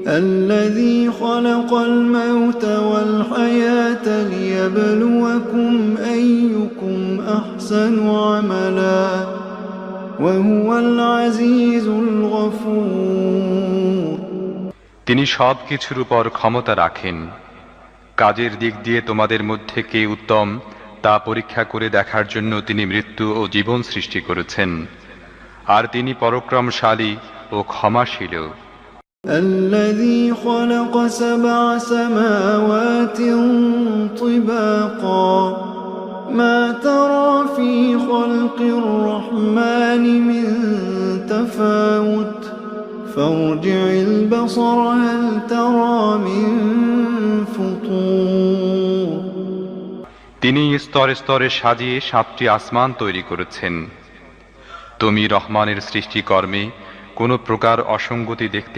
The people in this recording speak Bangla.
الذي خلق الموت والحياة ليبلوكم أيكم أحسن عملا وهو العزيز الغفور তিনি সব কিছুর উপর ক্ষমতা রাখেন। কাজের দিক দিয়ে তোমাদের মধ্যে কে উত্তম তা পরীক্ষা করে দেখার জন্য তিনি মৃত্যু ও জীবন সৃষ্টি করেছেন, আর তিনি পরাক্রমশালী ও ক্ষমাশীল। الذي خلق 7 سماوات طباقا ما ترى في خلق الرحمن من تفاوت فارجع البصر هل ترى من فطور তিনি স্তরে স্তরে সাজিয়ে 7টি আসমান তৈরি করেছেন। তুমি রহমানের সৃষ্টিকর্মে কোনো প্রকার অসঙ্গতি দেখতে